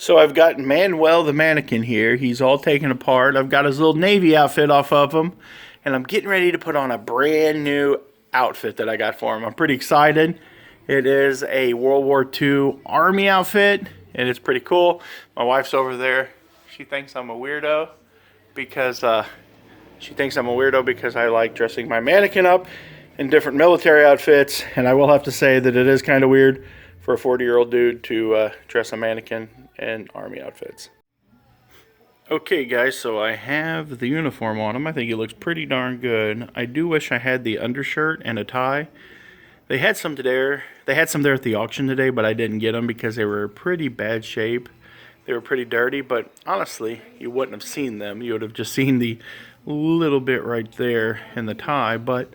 So I've got Manuel the mannequin here. He's all taken apart. I've got his little Navy outfit off of him. And I'm getting ready to put on a brand new outfit that I got for him. I'm pretty excited. It is a World War II Army outfit. And it's pretty cool. My wife's over there. She thinks I'm a weirdo because I like dressing my mannequin up in different military outfits. And I will have to say that it is kind of weird for a 40-year-old dude to dress a mannequin in army outfits. Okay guys, so I have the uniform on him. I think he looks pretty darn good. I do wish I had the undershirt and a tie. They had some there. They had some there at the auction today, but I didn't get them because they were in pretty bad shape. They were pretty dirty, but honestly, you wouldn't have seen them. You would have just seen the little bit right there in the tie, but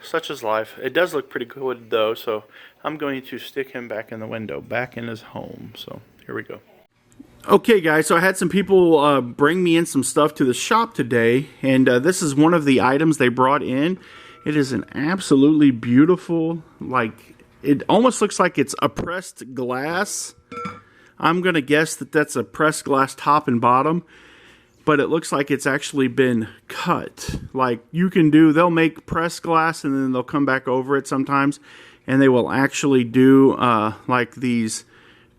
such is life. It does look pretty good though, so I'm going to stick him back in the window, back in his home. So here we go. Okay guys, so I had some people bring me in some stuff to the shop today, and this is one of the items they brought in. It is an absolutely beautiful, like, it almost looks like it's a pressed glass. I'm gonna guess that that's a pressed glass top and bottom, but it looks like it's actually been cut. Like, you can do, they'll make pressed glass and then they'll come back over it sometimes, and they will actually do like these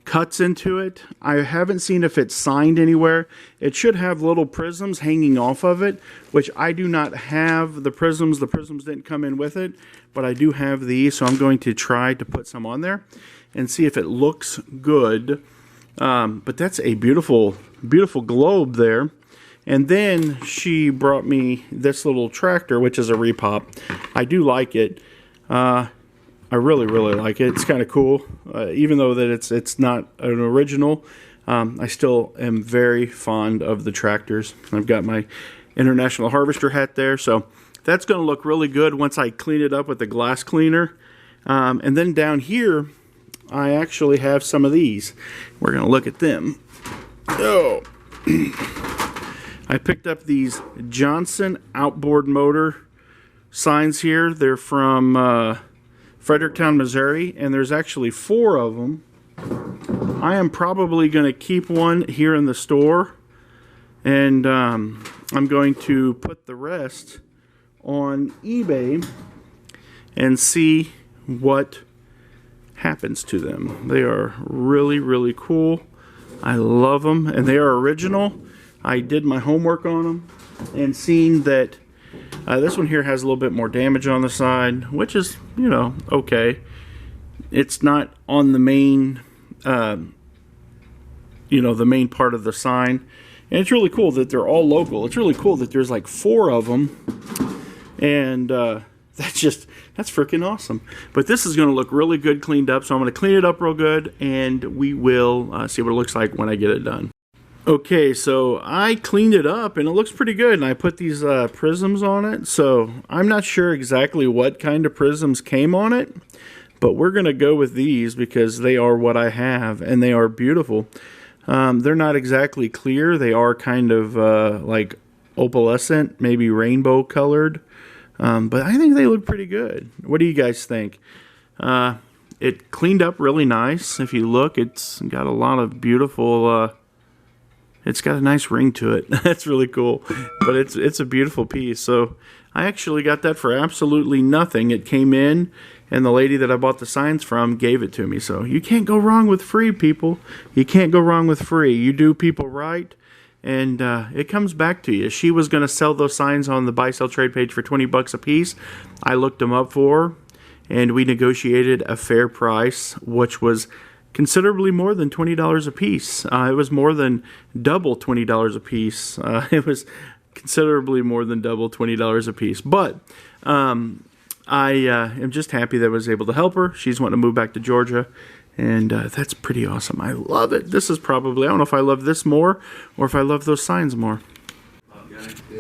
cuts into it. I haven't seen if it's signed anywhere. It should have little prisms hanging off of it, which I do not have the prisms. The prisms didn't come in with it, but I do have these, so I'm going to try to put some on there and see if it looks good. But that's a beautiful, beautiful globe there. And then she brought me this little tractor, which is a repop. I do like it. I really, really like it. It's kind of cool. Even though that it's not an original, I still am very fond of the tractors. I've got my International Harvester hat there, so that's going to look really good once I clean it up with the glass cleaner. And then down here, I actually have some of these. We're going to look at them. Oh. I picked up these Johnson outboard motor signs here. They're from Fredericktown, Missouri, and there's actually 4 of them. I am probably going to keep one here in the store, and I'm going to put the rest on eBay and see what happens to them. They are really, really cool. I love them, and they are original. I did my homework on them and seen that this one here has a little bit more damage on the side, which is, you know, okay. It's not on the main, you know, the main part of the sign. And it's really cool that they're all local. It's really cool that there's like 4 of them. And that's freaking awesome. But this is going to look really good cleaned up. So I'm going to clean it up real good, and we will see what it looks like when I get it done. Okay, so I cleaned it up and it looks pretty good, and I put these prisms on it. So I'm not sure exactly what kind of prisms came on it, but we're going to go with these because they are what I have, and they are beautiful. They're not exactly clear. They are kind of like opalescent, maybe rainbow colored, but I think they look pretty good. What do you guys think? It cleaned up really nice. If you look, it's got a lot of beautiful... It's got a nice ring to it. That's really cool. But it's a beautiful piece. So I actually got that for absolutely nothing. It came in, and the lady that I bought the signs from gave it to me. So you can't go wrong with free, people. You can't go wrong with free. You do people right, and it comes back to you. She was going to sell those signs on the buy-sell trade page for 20 bucks a piece. I looked them up for her, and we negotiated a fair price, which was considerably more than $20 a piece. It was more than double $20 a piece. It was considerably more than double $20 a piece. But I am just happy that I was able to help her. She's wanting to move back to Georgia, and that's pretty awesome. I love it. This is probably, I don't know if I love this more or if I love those signs more.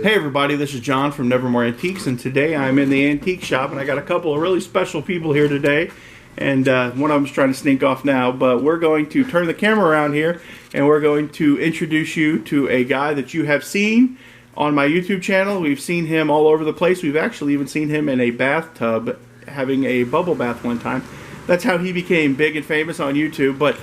Hey everybody, this is John from Nevermore Antiques, and today I'm in the antique shop, and I got a couple of really special people here today. And one of them's trying to sneak off now, but we're going to turn the camera around here, and we're going to introduce you to a guy that you have seen on my YouTube channel. We've seen him all over the place. We've actually even seen him in a bathtub having a bubble bath one time. That's how he became big and famous on YouTube. But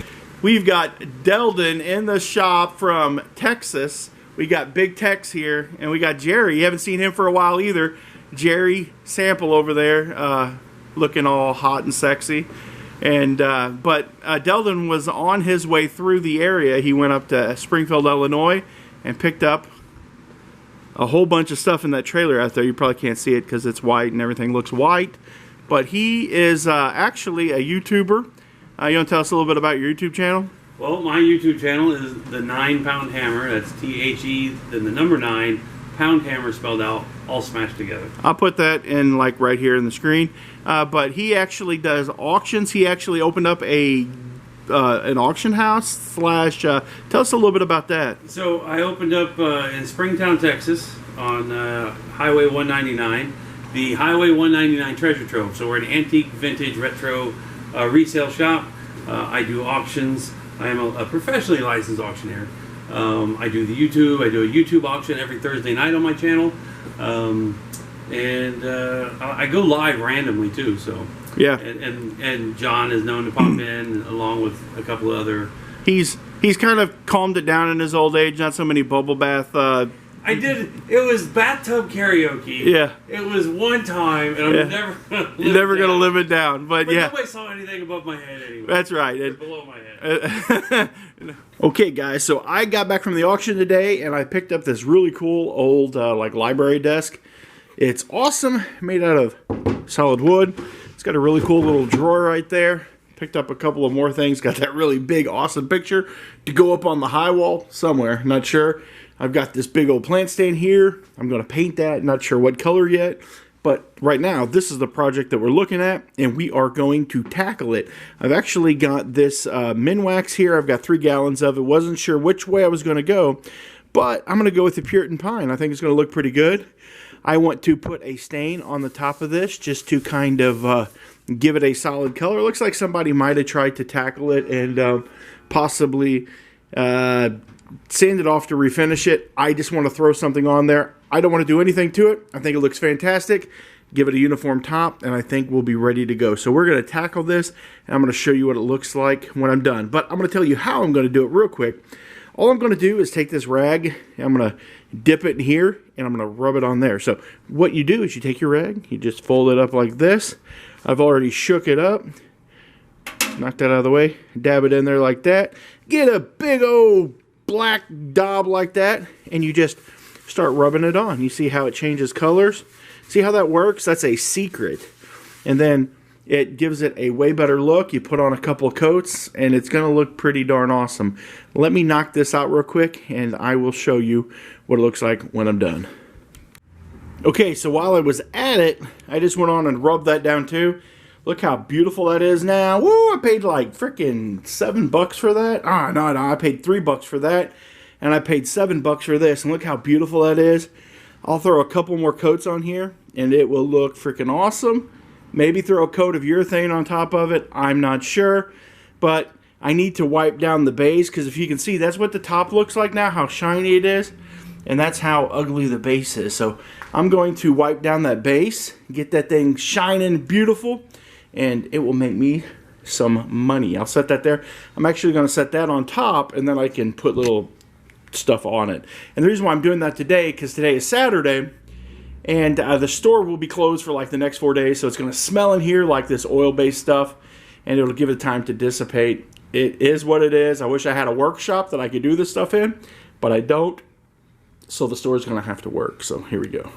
We've got Deldon in the shop from Texas. We got Big Tex here, and we got Jerry. You haven't seen him for a while either. Jerry Sample over there, looking all hot and sexy. And but Deldon was on his way through the area. He went up to Springfield, Illinois, and picked up a whole bunch of stuff in that trailer out there. You probably can't see it because it's white and everything looks white. But he is actually a YouTuber. You want to tell us a little bit about your YouTube channel? Well, my YouTube channel is the 9 Pound Hammer. That's THE, then the number 9, Pound Hammer spelled out, all smashed together. I'll put that in like right here in the screen. But he actually does auctions. He actually opened up an auction house slash. Tell us a little bit about that. So I opened up in Springtown, Texas, on Highway 199, the Highway 199 Treasure Trove. So we're an antique, vintage, retro resale shop. I do auctions. I am a professionally licensed auctioneer. I do the YouTube. I do a YouTube auction every Thursday night on my channel, and I go live randomly too. So yeah, and John is known to pop in along with a couple of other. He's kind of calmed it down in his old age. Not so many bubble bath. I did. It was bathtub karaoke. Yeah. It was one time, and I'm never gonna live it down. But yeah, nobody saw anything above my head anyway. That's right. It was below my head. Okay, guys. So I got back from the auction today, and I picked up this really cool old like library desk. It's awesome, made out of solid wood. It's got a really cool little drawer right there. Picked up a couple of more things. Got that really big, awesome picture to go up on the high wall somewhere. Not sure. I've got this big old plant stand here. I'm going to paint that. Not sure what color yet. But right now, this is the project that we're looking at, and we are going to tackle it. I've actually got this Minwax here. I've got 3 gallons of it. Wasn't sure which way I was going to go, but I'm going to go with the Puritan Pine. I think it's going to look pretty good. I want to put a stain on the top of this just to kind of give it a solid color. It looks like somebody might have tried to tackle it and possibly sand it off to refinish it. I just want to throw something on there. I don't want to do anything to it. I think it looks fantastic. Give it a uniform top, and I think we'll be ready to go. So we're going to tackle this, and I'm going to show you what it looks like when I'm done. But I'm going to tell you how I'm going to do it real quick. All I'm going to do is take this rag, and I'm going to dip it in here, and I'm going to rub it on there. So what you do is you take your rag, you just fold it up like this. I've already shook it up. Knock that out of the way. Dab it in there like that. Get a big old black daub like that, and you just start rubbing it on. You see how it changes colors? See how that works? That's a secret. And then it gives it a way better look. You put on a couple of coats, and it's going to look pretty darn awesome. Let me knock this out real quick, and I will show you what it looks like when I'm done. Okay, so while I was at it, I just went on and rubbed that down too. Look how beautiful that is now. Woo, I paid like freaking $7 for that. No, I paid $3 for that. And I paid $7 for this. And look how beautiful that is. I'll throw a couple more coats on here, and it will look freaking awesome. Maybe throw a coat of urethane on top of it. I'm not sure. But I need to wipe down the base, because if you can see, that's what the top looks like now, how shiny it is. And that's how ugly the base is. So I'm going to wipe down that base, get that thing shining beautiful, and it will make me some money. I'll set that there. I'm actually going to set that on top, and then I can put little stuff on it. And the reason why I'm doing that today, because today is Saturday, and the store will be closed for like the next 4 days, so it's going to smell in here like this oil-based stuff, and it'll give it time to dissipate. It is what it is. I wish I had a workshop that I could do this stuff in, but I don't, so the store's going to have to work. So here we go.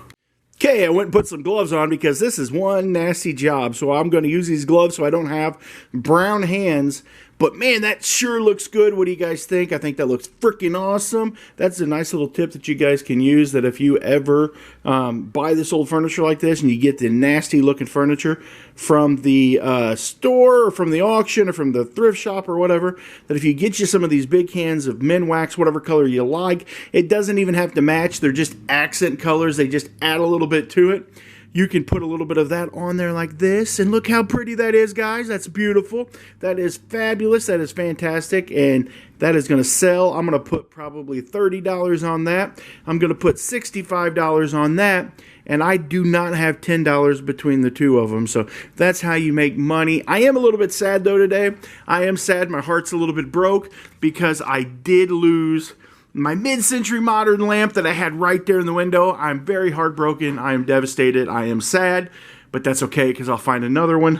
Okay, I went and put some gloves on because this is one nasty job. So I'm going to use these gloves so I don't have brown hands. But man, that sure looks good. What do you guys think? I think that looks freaking awesome. That's a nice little tip that you guys can use, that if you ever buy this old furniture like this and you get the nasty looking furniture from the store or from the auction or from the thrift shop or whatever, that if you get you some of these big cans of Minwax, whatever color you like, it doesn't even have to match. They're just accent colors. They just add a little bit to it. you can put a little bit of that on there like this. And look how pretty that is, guys. That's beautiful. That is fabulous. That is fantastic. And that is going to sell. I'm going to put probably $30 on that. I'm going to put $65 on that. And I do not have $10 between the two of them. So that's how you make money. I am a little bit sad, though, today. I am sad. My heart's a little bit broke because I did lose my mid-century modern lamp that I had right there in the window. I'm very heartbroken. I am devastated. I am sad. But that's okay because I'll find another one.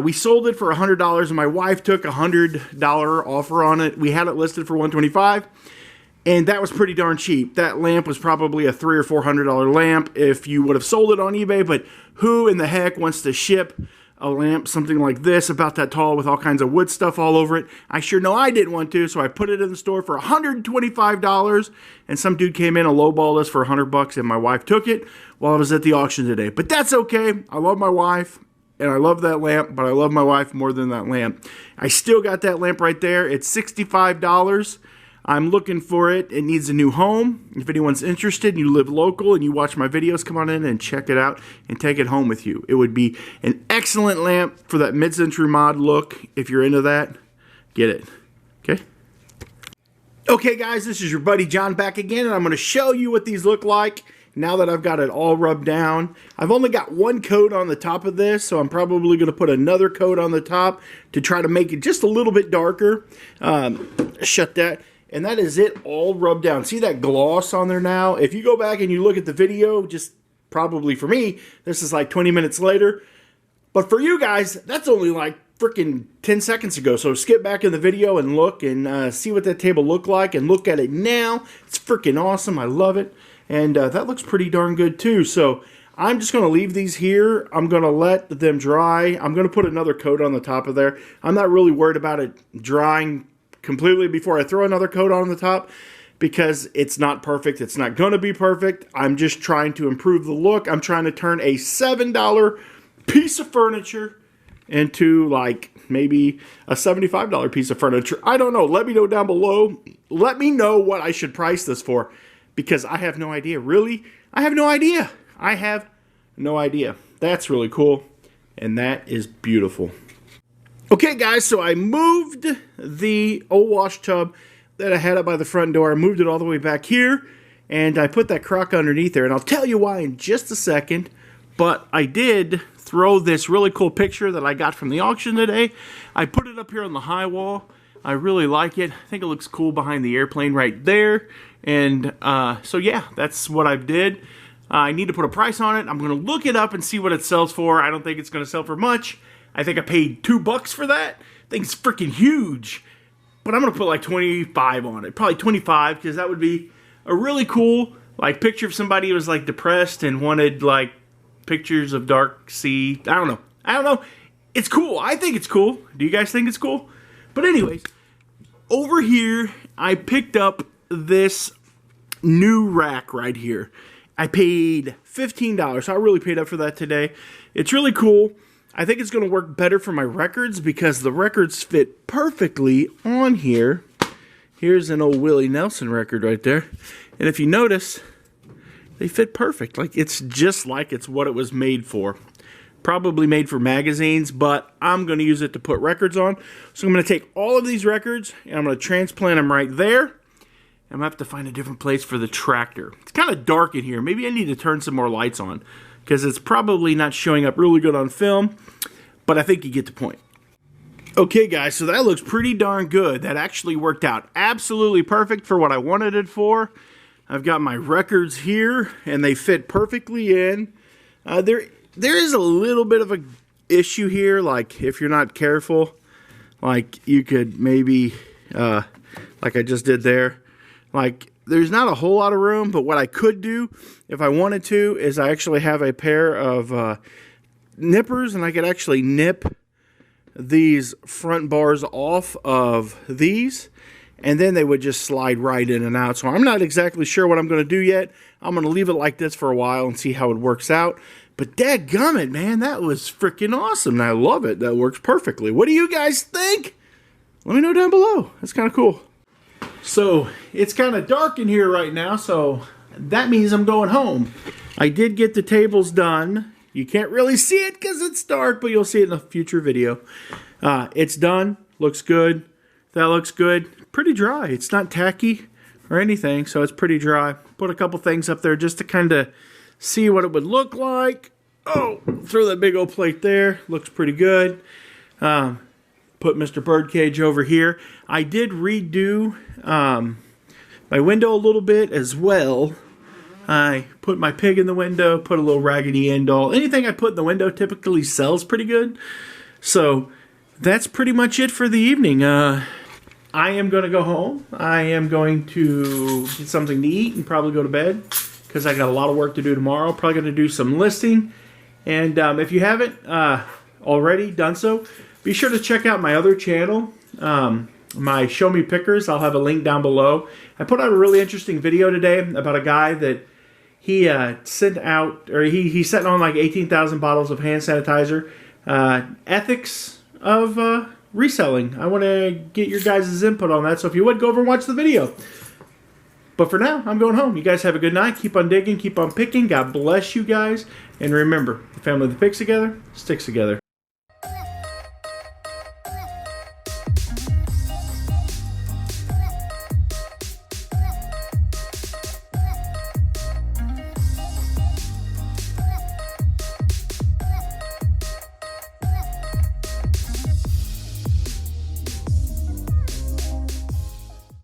We sold it for $100, and my wife took a $100 offer on it. We had it listed for $125. And that was pretty darn cheap. That lamp was probably a $300 or $400 lamp if you would have sold it on eBay. But who in the heck wants to ship a lamp, something like this, about that tall with all kinds of wood stuff all over it? I sure know I didn't want to, so I put it in the store for $125. And some dude came in and lowballed us for $100, and my wife took it while I was at the auction today. But that's okay. I love my wife, and I love that lamp, but I love my wife more than that lamp. I still got that lamp right there. It's $65. I'm looking for it. It needs a new home. If anyone's interested and you live local and you watch my videos, come on in and check it out and take it home with you. It would be an excellent lamp for that mid-century mod look. If you're into that, get it. Okay? Okay, guys, this is your buddy John back again, and I'm going to show you what these look like now that I've got it all rubbed down. I've only got one coat on the top of this, so I'm probably going to put another coat on the top to try to make it just a little bit darker. Shut that. And that is it all rubbed down. See that gloss on there now? If you go back and you look at the video, just probably for me, this is like 20 minutes later. But for you guys, that's only like freaking 10 seconds ago. So skip back in the video and look and see what that table looked like and look at it now. It's freaking awesome. I love it. And that looks pretty darn good too. So I'm just going to leave these here. I'm going to let them dry. I'm going to put another coat on the top of there. I'm not really worried about it drying completely before I throw another coat on the top because it's not perfect. It's not going to be perfect. I'm just trying to improve the look. I'm trying to turn a $7 piece of furniture into like maybe a $75 piece of furniture. I don't know. Let me know down below. Let me know what I should price this for because I have no idea. Really? I have no idea. I have no idea. That's really cool. And that is beautiful. Okay, guys, so I moved the old wash tub that I had up by the front door. I moved it all the way back here, and I put that crock underneath there. And I'll tell you why in just a second, but I did throw this really cool picture that I got from the auction today. I put it up here on the high wall. I really like it. I think it looks cool behind the airplane right there. And so, yeah, that's what I did. I need to put a price on it. I'm going to look it up and see what it sells for. I don't think it's going to sell for much. I think I paid $2 for that. I think it's freaking huge. But I'm going to put like 25 on it. Probably 25 because that would be a really cool like picture of somebody who was like depressed and wanted like pictures of dark sea. I don't know. It's cool. I think it's cool. Do you guys think it's cool? But anyways, over here I picked up this new rack right here. I paid $15. So I really paid up for that today. It's really cool. I think it's going to work better for my records because the records fit perfectly on here. Here's an old Willie Nelson record right there. And if you notice, they fit perfect. Like it's just like it's what it was made for. Probably made for magazines, but I'm going to use it to put records on. So I'm going to take all of these records and I'm going to transplant them right there. I'm going to have to find a different place for the tractor. It's kind of dark in here. Maybe I need to turn some more lights on, because it's probably not showing up really good on film, but I think you get the point. Okay, guys, so that looks pretty darn good. That actually worked out absolutely perfect for what I wanted it for. I've got my records here, and they fit perfectly in. There is a little bit of a issue here, like if you're not careful, like you could maybe, like I just did there, like there's not a whole lot of room, but what I could do if I wanted to is I actually have a pair of nippers, and I could actually nip these front bars off of these, and then they would just slide right in and out. So I'm not exactly sure what I'm going to do yet. I'm going to leave it like this for a while and see how it works out. But dadgummit, man, that was freaking awesome. I love it. That works perfectly. What do you guys think? Let me know down below. That's kind of cool. So it's kind of dark in here right now, so that means I'm going home. I did get the tables done. You can't really see it because it's dark, but you'll see it in a future video. It's done. Looks good. That looks good. Pretty dry. It's not tacky or anything, so it's pretty dry. Put a couple things up there just to kind of see what it would look like. Oh, throw that big old plate there. Looks pretty good. Put Mr. Birdcage over here. I did redo my window a little bit as well. I put my pig in the window, put a little Raggedy Ann doll. Anything I put in the window typically sells pretty good. So that's pretty much it for the evening. I am going to go home. I am going to get something to eat and probably go to bed because I got a lot of work to do tomorrow. Probably going to do some listing. And if you haven't already done so, be sure to check out my other channel, my Show Me Pickers. I'll have a link down below. I put out a really interesting video today about a guy that he sent out, or he sent on like 18,000 bottles of hand sanitizer. Ethics of reselling. I want to get your guys' input on that, so if you would, go over and watch the video. But for now, I'm going home. You guys have a good night. Keep on digging. Keep on picking. God bless you guys. And remember, the family that picks together sticks together.